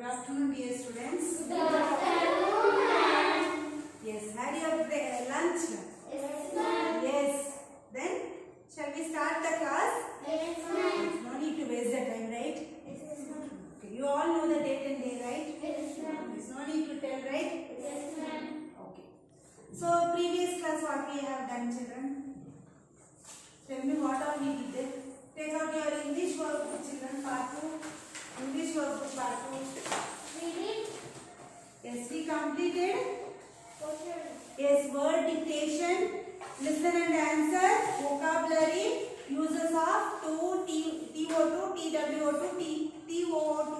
afternoon, dear students. Good afternoon, ma'am. Yes, had your lunch? Yes, ma'am. Yes. Then, shall we start the class? Yes, ma'am. No need to waste the time, right? Yes, ma'am. Okay. You all know the date and day, right? Yes, ma'am. There's no need to tell, right? Yes, ma'am. Okay. So, previous class what we have done, children? Tell me what all we did. Take out your English workbook, children, part 2. English workbook, part 2. Reading. Yes, we completed. Question. Yes, word dictation, listen and answer, vocabulary, uses of to, TO2, TWO2, TOO2.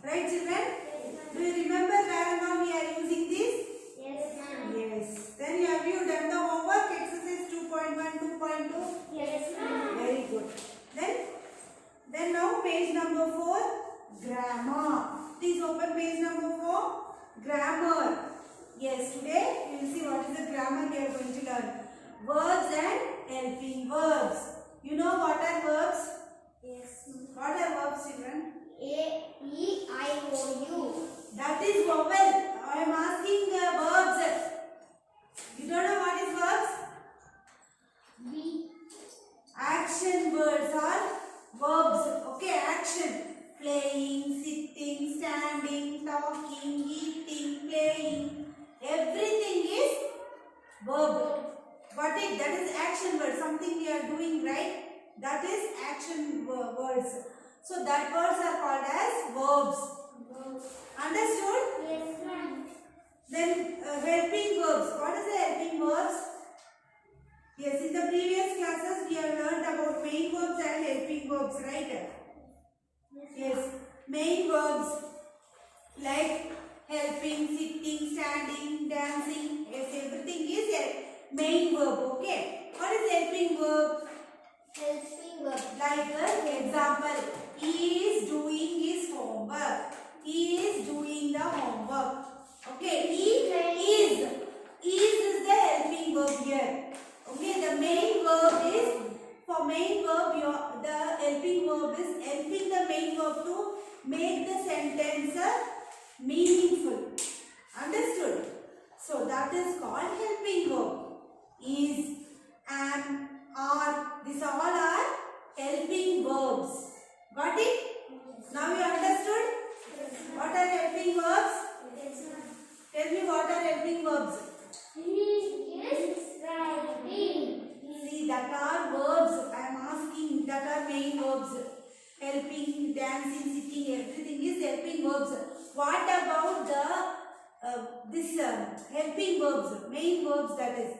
Right, children? Do you remember where and all we are using this? Yes, ma'am. Yes. Then have you done the homework? Exercise 2.1, 2.2? Yes, ma'am. Very good. Then now page number 4, grammar. Please open page number 4, grammar. Yes, today we will see what is the grammar we are going to learn. Verbs and helping verbs. You know what are verbs? Yes, ma'am. What are verbs, children? A-E-I-O-U. That is vowel. I am asking verbs. You don't know what is verbs? B. Action words are verbs. Okay, action. Playing, sitting, standing, talking, eating, playing. Everything is verb. Got it? That is action word. Something we are doing, right? That is action words. So that words are called as verbs. Understood? Yes, ma'am. Then helping verbs. What is the helping verbs? Yes, in the previous classes we have learned about main verbs and helping verbs, right? Yes, main verbs like helping, sitting, standing, dancing. Yes, everything is a main verb. Okay. What is helping verb? Helping verb. Like example, he is doing his homework. He is doing the homework. Okay, he is. Is the helping verb here. Okay, the main verb is, for main verb, the helping verb is helping the main verb to make the sentence meaningful. Understood? So that is called helping verb. Is, am, are, these all are helping verbs. Got it? Now you understood? What are helping verbs? Yes, ma'am. Tell me what are helping verbs. He is writing. See, that are verbs. I am asking, that are main verbs. Helping, dancing, sitting, everything is helping verbs. What about the helping verbs, main verbs, that is?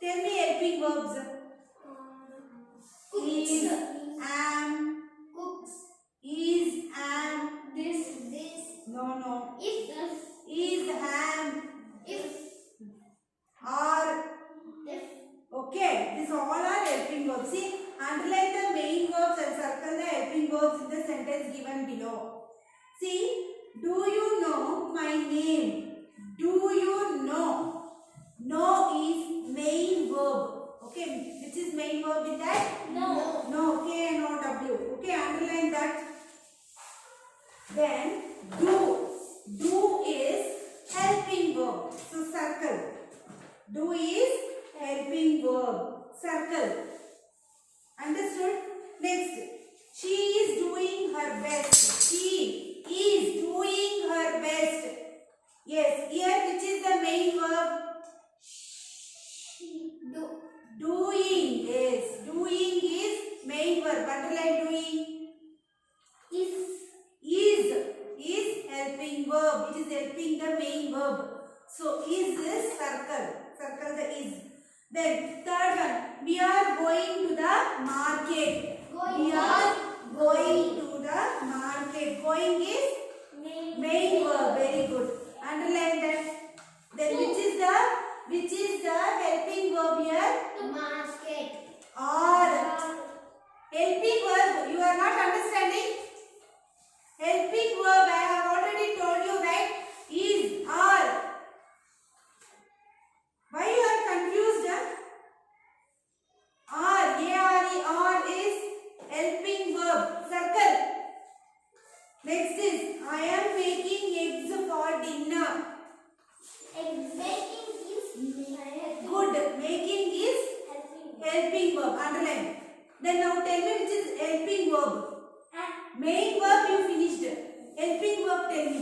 Tell me helping verbs. Is, am, Cooks. is, am. This. No. If. Is, am, If. are. If. Okay, these all are helping verbs. See, underline the main verbs and circle the helping verbs in the sentence given below. See, do you know my name? Do you know? Know is main verb. Okay, which is main verb in that? No. No, K and O W. Okay, underline that. Then, do. Do is helping verb. So, circle. Do is helping verb. Circle. Understood? Next. She is doing her best. She is doing her best. Yes, here which is the main verb? Do. Doing. Yes, doing is main verb. Underline doing. Is helping verb. It is helping the main verb. So, is circle. Circle the is. Then, third one. We are going to the market. We are going to the market. Going is main verb. Very good. Underline that. Then, which is the helping verb here? Market. Or. Helping verb. You are not understanding? Helping verb, I have already told you, right? Is, are. Why you are confused? Are, A-R-E, are is helping verb. Circle. Next is, I am making Making is helping verb. Underline. Then now tell me which is helping verb. Main verb you finished. Helping verb tell me.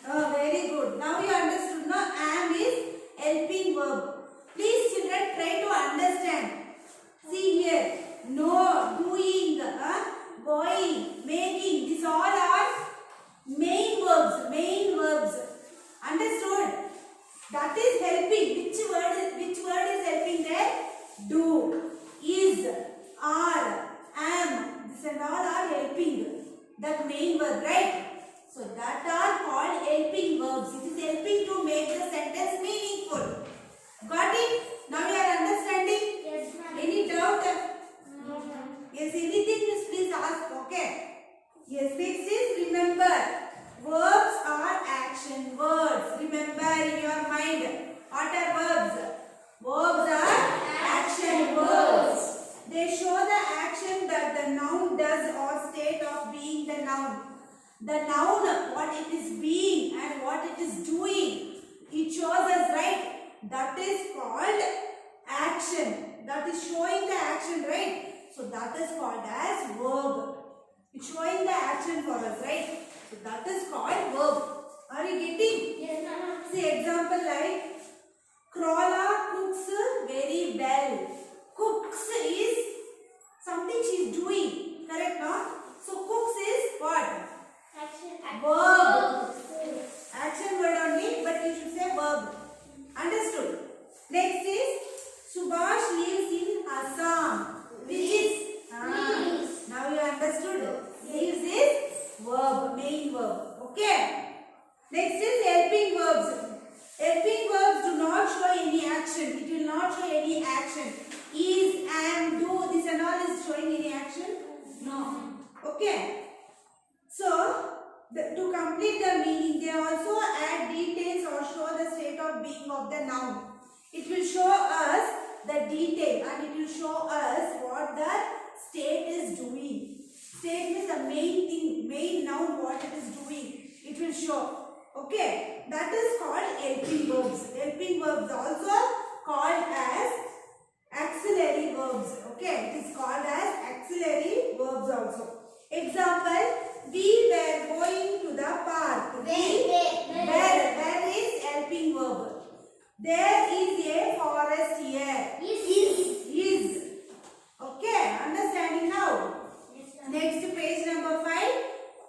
Oh, very good. Now you understood. Now am is helping verb. Please children try to understand. See here. No, doing, going, making. These all are main verbs. Main verbs. Understood? That is helping. Which word is helping there? Do, is, are, am. These and all are helping. That main verb, right? So that are called helping verbs. It is helping to make the sentence meaningful. Got it? Now you are understanding? Any doubt? Yes, anything please ask. Okay. Yes, next is remember. Verbs are action words. Remember in your mind. What are verbs? Verbs are action words. They show the action that the noun does or state of being the noun. The noun, what it is being and what it is doing. It shows us, right? That is called action. That is showing the action, right? So that is called as verb. It's showing the action for us, right? So that is called verb. Are you getting? See example like Crawla cooks very well. Cooks is something she is doing. Correct, no? So cooks is what? Verb. Action word only, but you should say verb. Understood? Next is Subhash lives in Assam. Which is? Now you understood. Lives is verb, main verb. Okay. Next is helping verbs. Helping verbs do not show any action. It will not show any action. Is, am, do, this and all is showing any action? No. Okay. So, to complete the meaning, they also add details or show the state of being of the noun. It will show us the detail and it will show us what the state is doing. State means the main thing, main noun, what it is doing. It will show. Okay, that is called helping verbs. Helping verbs also called as auxiliary verbs. Okay, it is called as auxiliary verbs also. Example, we were going to the park. Where is helping verb? There is a forest here. Is. Okay, understanding now? Next page number 5.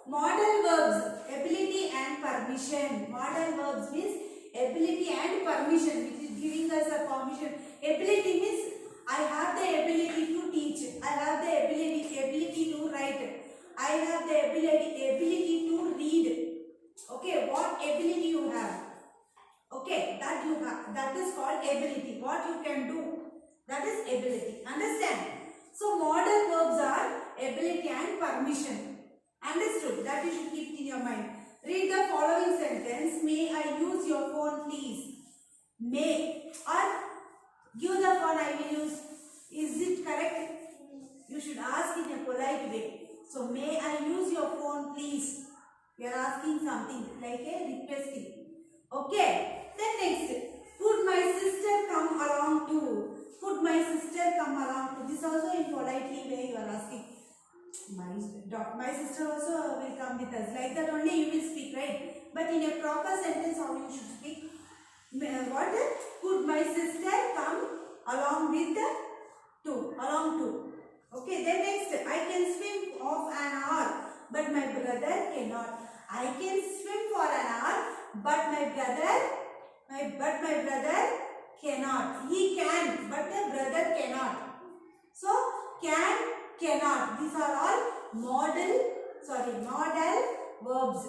Modal verbs, ability and permission. Modal verbs means ability and permission, which is giving us a permission. Ability means I have the ability to teach. I have the ability to write. I have the ability to read. Okay, what ability you have? Okay, that you have. That is called ability. What you can do. That is ability. Understand? So, modal verbs are ability and permission. Understood? That you should keep in your mind. Read the following sentence. May I use your phone, please? May. Or give the phone I will use. Is it correct? You should ask in a polite way. So, may I use your phone, please? You are asking something like a requesting. Okay. Then next. Could my sister come along too? Could my sister come along too? This also in politely way you are asking. My sister also will come with us. Like that only you will speak, right? But in a proper sentence, how you should speak? What? Could my sister come along with the two? Along two. Okay. Then next, I can swim of an hour, but my brother cannot. I can swim for an hour, but my brother cannot. He can, but the brother cannot. So can, cannot. These are all modal verbs.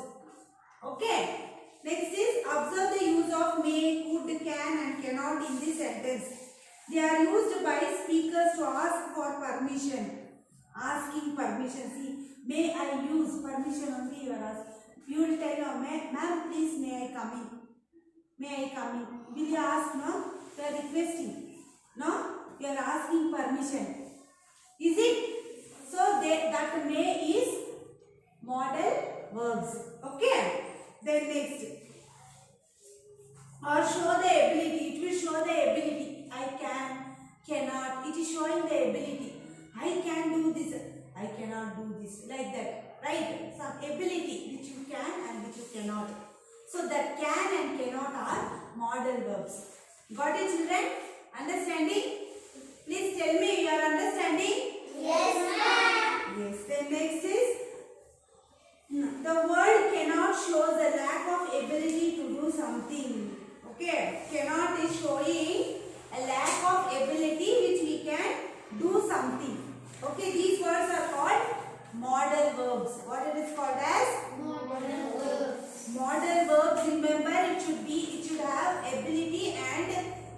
Okay. Next is observe the use of may, could, can and cannot in this sentence. They are used by speakers to ask for permission. Asking permission. See, may I use permission only you are asking. You will tell your ma'am, please may I come in? May I come in? Will you ask? No? You are requesting. No? You are asking permission. Is it? So that may is modal verbs. Okay. Then next. Or show the ability. It will show the ability. cannot. It is showing the ability. I can do this. I cannot do this. Like that. Right? Some ability which you can and which you cannot. So that can and cannot are modal verbs. Got it, children? Understanding? Please tell me you are understanding? Yes, ma'am. Yes. Then next is the word cannot shows the lack of ability to do something. Okay. Cannot is showing a lack of ability which we can do something. Okay. These words are called modal verbs. What it is called as? Modal verbs. Modal verbs, remember it should have ability and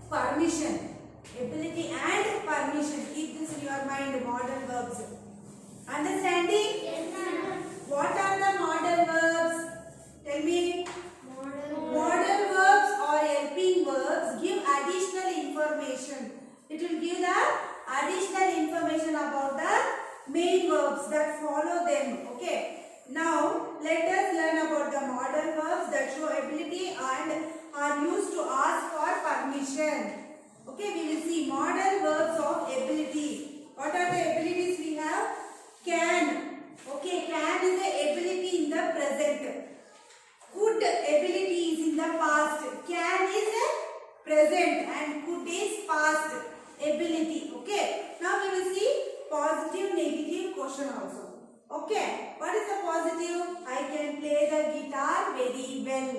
permission. Ability and permission. Keep this in your mind, modal verbs. Understanding? Yes, ma'am. What are the modal verbs? Tell me. Modal Modal verbs or helping verbs give additional information. It will give the additional information about the main verbs that follow them. Okay. Now, let us learn about the modal verbs that show ability and are used to ask for permission. Okay, we will see modal verbs of ability. What are the abilities we have? Can. Okay, can is the ability in the present. Could ability is in the past. Can is a present and could is past ability. Okay, now we will see positive, negative question also. Okay, what is the positive? I can play the guitar very well.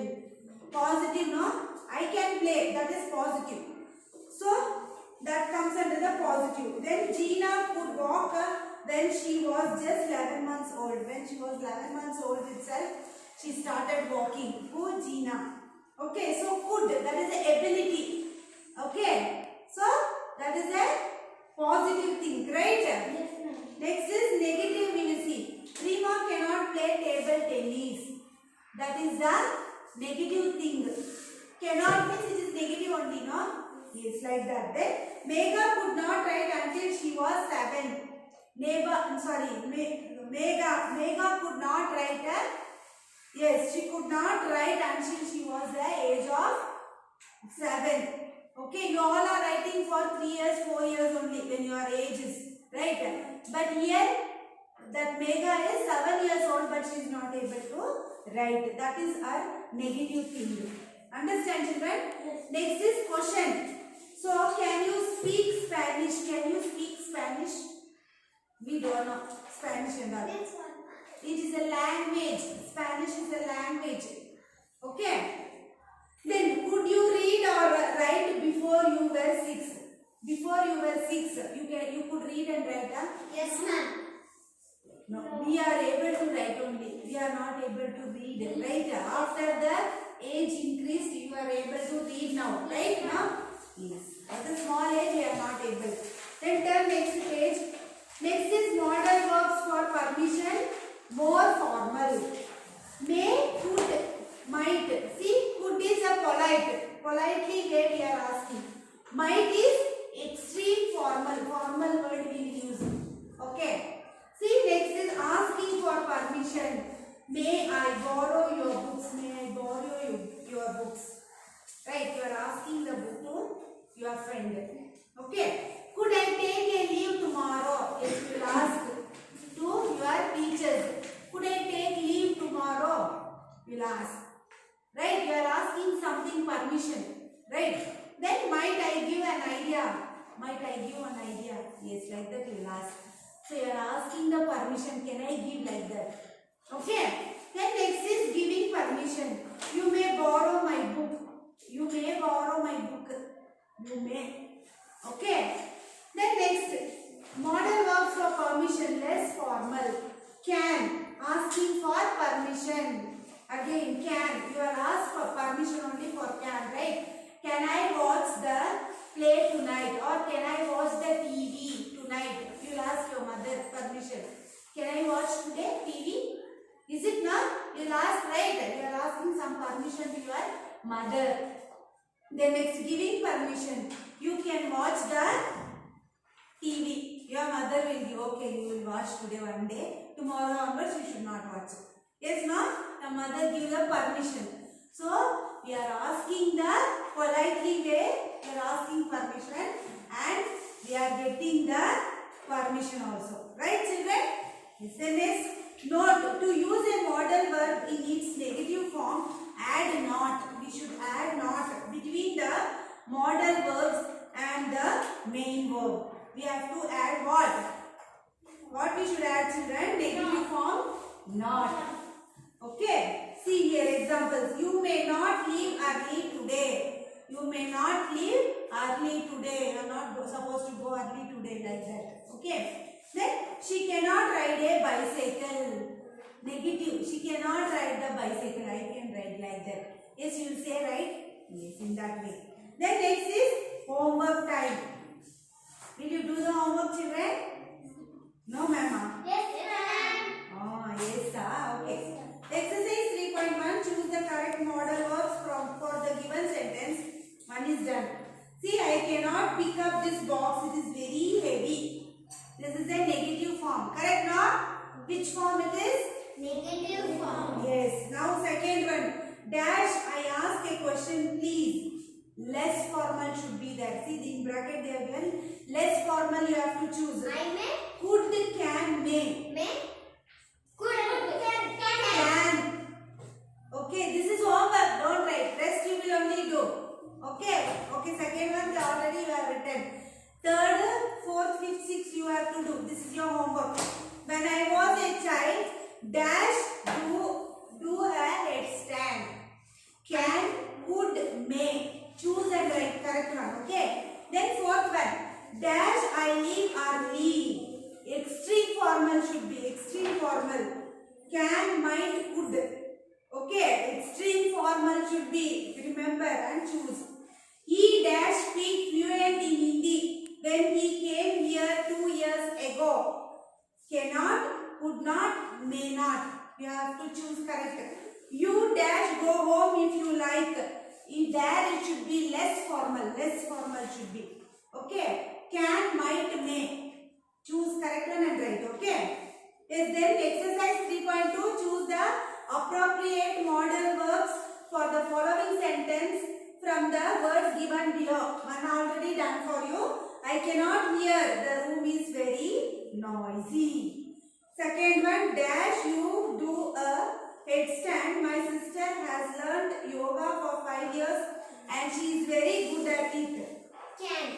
Positive, no? I can play, that is positive. So, that comes under the positive. Then Gina could walk when she was just 11 months old. When she was 11 months old itself, she started walking. Who? Gina. Okay, so could, that is the ability. Okay, so that is a positive thing, right? Yes, ma'am. Next is negative, we will see. Prima cannot play table tennis. That is the negative thing. Cannot means it is negative only, no? Yes, like that. Then Megha could not write until she was 7. Megha could not write. Yes, she could not write until she was the age of 7. Okay, you all are writing for 3 years, 4 years only when your age is, right? But here, that Megha is 7 years old but she is not able to write. That is our negative thing. Understand, children? Yes. Next is question. So, can you speak Spanish? Can you speak Spanish? We don't know Spanish and all. Next one. It is a language. Spanish is a language. Okay. Then, could you read or write before you were 6? Before you were 6, you could read and write, huh? Yes, ma'am. No, we are able to write only. We are not able to read, right? After the age increased, you are able to read now, right? Now, yes. At a small age, we are not able. Then turn next page. Next is modal verbs for permission, more formal. May, could, might. See, could is a polite. Politely way we are asking. Might is extreme formal. Formal word we will use. Okay. See, next is asking for permission. May I borrow your books? May I borrow your books? Right, you are asking the book to your friend. Okay. Could I take a leave tomorrow? Yes, you will ask to your teachers. Could I take leave tomorrow? You will ask. Right, you are asking something permission. Right. Then might I give an idea? Might I give an idea? Yes, like that you will ask. So you are asking the permission. Can I give like that? Okay. Then next is giving permission. You may borrow my book. You may borrow my book. You may. Okay. Then next, modal verbs for permission, less formal. Can, asking for permission. Again, can. You are asked for permission only for can, right? Can I watch the play tonight? Or can I watch the TV tonight? You will ask your mother permission. Can I watch today TV? Is it not? You will ask, right? You are asking some permission to your mother. Then next, giving permission. You can watch the TV. Your mother will give, okay, you will watch today one day. Tomorrow onwards, you should not watch it. Yes, no? The mother gives the permission. So, we are asking the politely way, we are asking permission and we we are getting the permission also. Right, children? Listen this. Note, to use a modal verb in its negative form, add not. We should add not between the modal verbs and the main verb. We have to add what? What we should add, children? Negative form? Not. Okay. See here examples. You may not leave early today. You may not leave early today. You are not supposed to go early today like that. Okay. Then she cannot ride a bicycle. Negative. She cannot ride the bicycle. I can ride like that. Yes, you will say right? Yes, in that way. Then next is homework time. Will you do the homework, children? No, ma'am. Yes, ma'am. Oh, yes, okay. Exercise 3.1. Choose the correct modal verbs for the given sentence. One is done. See, I cannot pick up this box. It is very heavy. This is a negative form. Correct, no? Which form it is? Negative form. Yes. Now second one. Dash, I ask a question, please. Less formal should be there. See, in bracket they have given less formal. You have to choose. I may. Could, can, may. May. Could. Can. Can. Okay, this is homework. Don't write. Rest you will only do. Okay. Okay. Second one already you have written. Third, fourth, fifth, sixth you have to do. This is your homework. When I was a child, dash do a headstand. Can, could, may. Choose and write correct one. Okay. Then fourth one. Dash I leave or leave. Extreme formal should be extreme formal. Can, might, could. Okay. Extreme formal should be. Remember and choose. He dash speak fluent in Hindi when he came here 2 years ago. Cannot, could not, may not. You have to choose correct. You dash go home if you like. In there it should be less formal. Less formal should be. Okay. Can, might, may. Choose correct one and write. Okay. Yes, then exercise 3.2. Choose the appropriate modal verbs for the following sentence from the words given below. One already done for you. I cannot hear. The room is very noisy. Second one. Dash you do a headstand. My sister has learned yoga for 5 years and she is very good at it. Can.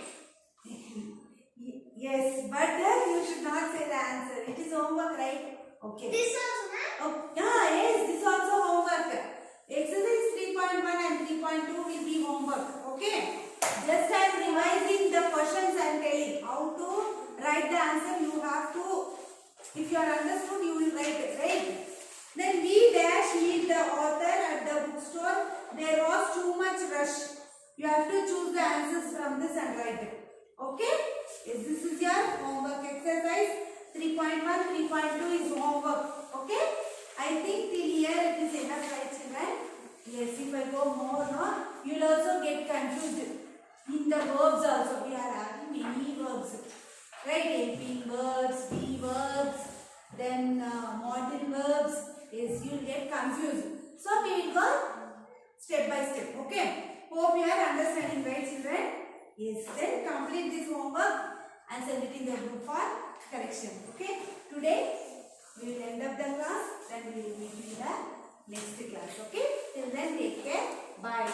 Yes, but you should not say the answer. It is homework, right? Okay. This also, ma'am. Oh, yeah, yes, this also homework. Exercise 3.1 and 3.2 will be homework. Okay. Just I am revising the questions I am telling. How to write the answer you have to. If you are understood, you will write it, right? Then we dash meet the author at the bookstore. There was too much rush. You have to choose the answers from this and write it. Okay? Yes, this is your homework exercise. 3.1, 3.2 is homework. Okay? I think till here it is enough, right, children? Yes, if I go more, no, you will also get confused. In the verbs also, we are having many verbs. Right? Helping verbs, be verbs, then modal verbs. Yes, you will get confused. So, we will go step by step. Okay? Hope you are understanding, right, children? Yes, then complete this homework and send it in the group for correction. Okay? Today, we will end up the class. Then we will meet in the next class. Okay? Till then, take care. Bye.